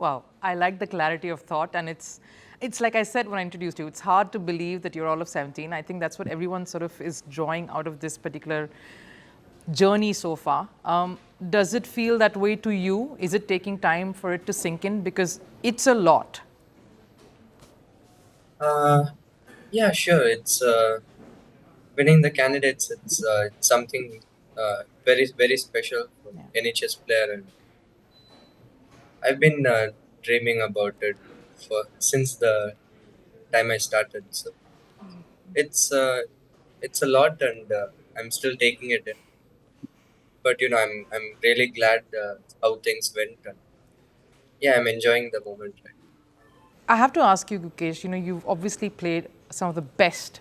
Wow, I like the clarity of thought, and it's like I said when I introduced you. It's hard to believe that you're all of 17. I think that's what everyone sort of is drawing out of this particular journey so far. Does it feel that way to you? Is it taking time for it to sink in? Because it's a lot. Uh, yeah, sure. It's winning the candidates. It's something very special for Yeah. any chess player, and I've been dreaming about it for since the time I started. So it's uh, it's a lot, and I'm still taking it in. But I'm really glad how things went, and yeah, I'm enjoying the moment. Right. I have to ask you, Gukesh, you've obviously played some of the best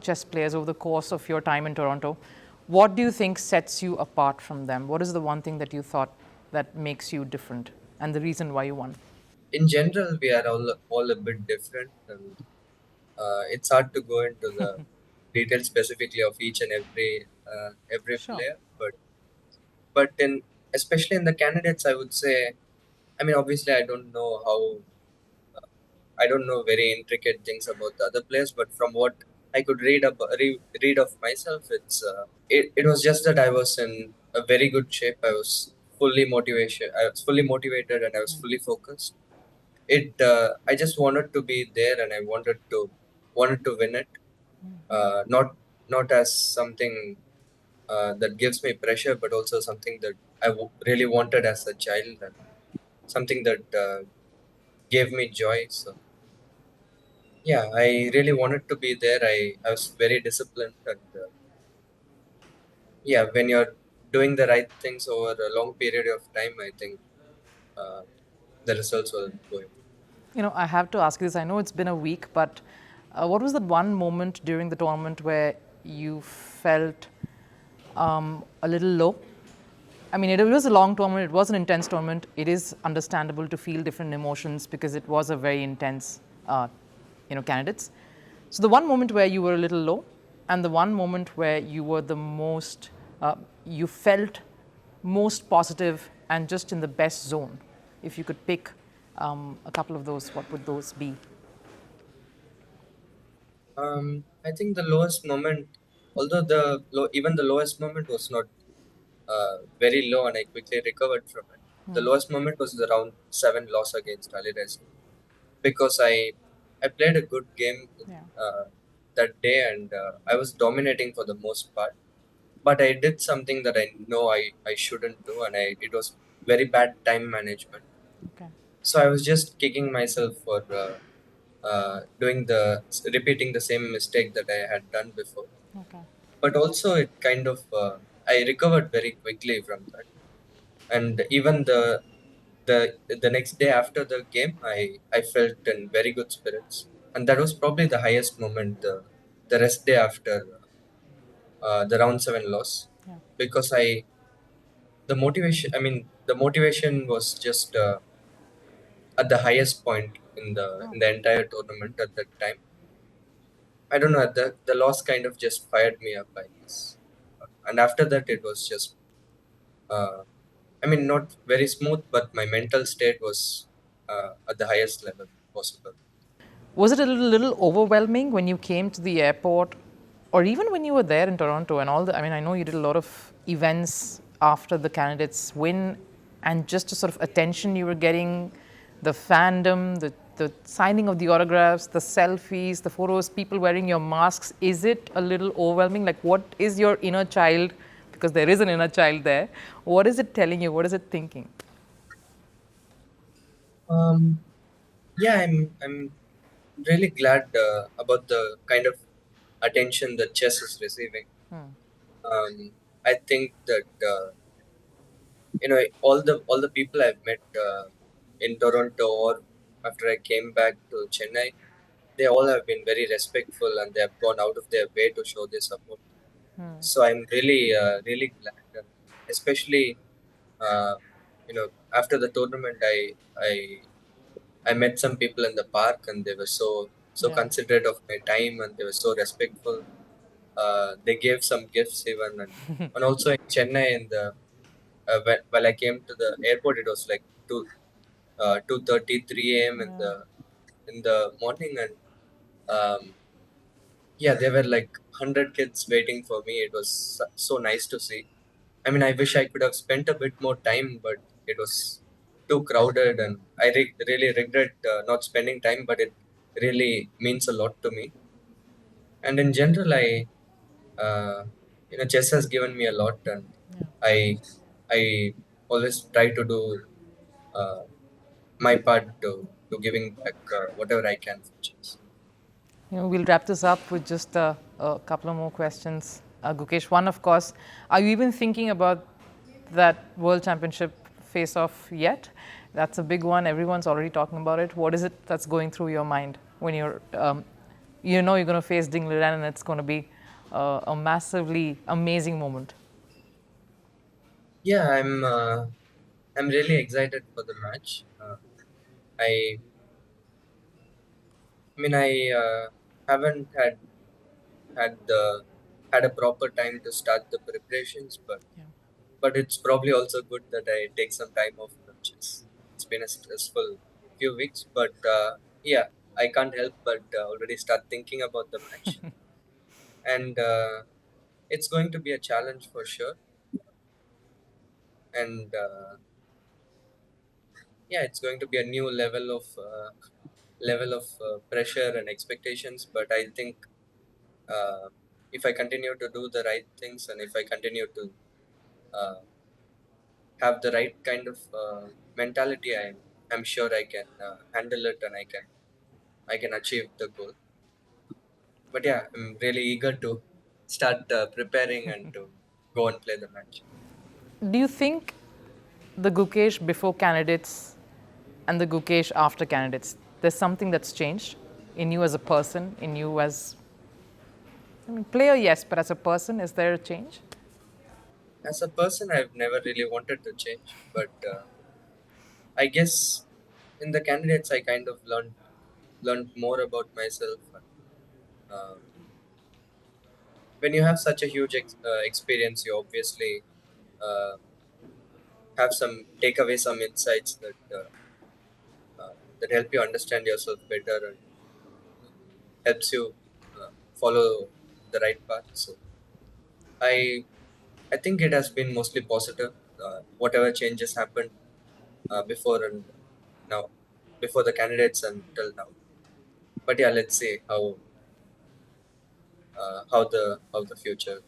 chess players over the course of your time in Toronto. What do you think sets you apart from them? What is the one thing that you thought that makes you different and the reason why you won? In general, we are all a bit different, and it's hard to go into the details specifically of each and every Sure. player, but in especially in the candidates, I would say. I mean, obviously, I don't know very intricate things about the other players, but from what I could read of myself, it was just that I was in a very good shape. I was fully motivated, and I was fully focused. I just wanted to be there, and I wanted to win it. Not as something that gives me pressure, but also something that really wanted as a child, and something that gave me joy. So yeah, I really wanted to be there. I was very disciplined, and yeah, when you're doing the right things over a long period of time, I think uh, the results will go. I have to ask you this. I know it's been a week, but what was that one moment during the tournament where you felt a little low? I mean, it was a long tournament. It was an intense tournament. It is understandable to feel different emotions because it was a very intense, candidates. So the one moment where you were a little low, and the one moment where you were the most, you felt most positive and just in the best zone. If you could pick a couple of those, what would those be? I think the lowest moment, although even the lowest moment was not very low, and I quickly recovered from it. The lowest moment was the round seven loss against Ali Reza, because I played a good game Yeah. uh, that day, and I was dominating for the most part. But I did something that I know I shouldn't do, and it was very bad time management. Okay. So I was just kicking myself for repeating the same mistake that I had done before. Okay. But also, it kind of I recovered very quickly from that, and even the next day after the game, I felt in very good spirits, and that was probably the highest moment. The rest day after the round seven loss, Yeah. because the motivation was just at the highest point Oh. in the entire tournament at that time. I don't know, the loss kind of just fired me up, I guess. And after that, it was just uh, I mean, not very smooth, but my mental state was at the highest level possible. Was it a little overwhelming when you came to the airport, or even when you were there in Toronto and all the? I mean, I know you did a lot of events after the candidates win, and just the sort of attention you were getting, the fandom, the signing of the autographs, the selfies, the photos, people wearing your masks. Is it a little overwhelming? Like, what is your inner child? Because there is an inner child there. What is it telling you? What is it thinking? Um, yeah, I'm really glad about the kind of attention that chess is receiving. I think that all the people I've met in Toronto or after I came back to Chennai, they all have been very respectful, and they have gone out of their way to show their support. So I'm really glad, and especially uh, after the tournament, I met some people in the park, and they were so Yeah. considerate of my time, and they were so respectful. They gave some gifts even, and also in Chennai, while I came to the airport, it was like two. 2:30, 3 a.m. in Yeah. the morning, and um, yeah, there were like 100 kids waiting for me. It was so nice to see. I mean, I wish I could have spent a bit more time, but it was too crowded, and I really regret not spending time. But it really means a lot to me. And in general, uh, chess has given me a lot, and Yeah. I, I always try to do uh, my part to giving back whatever I can for chess. We'll wrap this up with just a couple of more questions. Gukesh, one, of course, are you even thinking about that World Championship face-off yet? That's a big one. Everyone's already talking about it. What is it that's going through your mind when you know you're going to face Ding Liren and it's going to be a massively amazing moment? Yeah, I'm really excited for the match. I I mean, I haven't had a proper time to start the preparations, Yeah. but it's probably also good that I take some time off from chess. It's been a stressful few weeks, but yeah, I can't help but already start thinking about the match, and it's going to be a challenge for sure. And yeah, it's going to be a new level of pressure and expectations. But I think uh, if I continue to do the right things, and if I continue to uh, have the right kind of mentality, I'm sure I can handle it, and I can achieve the goal. But yeah, I'm really eager to start preparing and to go and play the match. Do you think the Gukesh before candidates and the Gukesh after candidates, there's something that's changed in you as a person, in you as, I mean, player, yes, but as a person, is there a change? As a person, I've never really wanted to change, but I guess in the candidates, I kind of learned more about myself. And, when you have such a huge experience, you obviously uh, have some take away some insights that help you understand yourself better, and helps you follow the right path. So I I think it has been mostly positive. Whatever changes happened before and now, before the candidates until now. But yeah, let's see how the future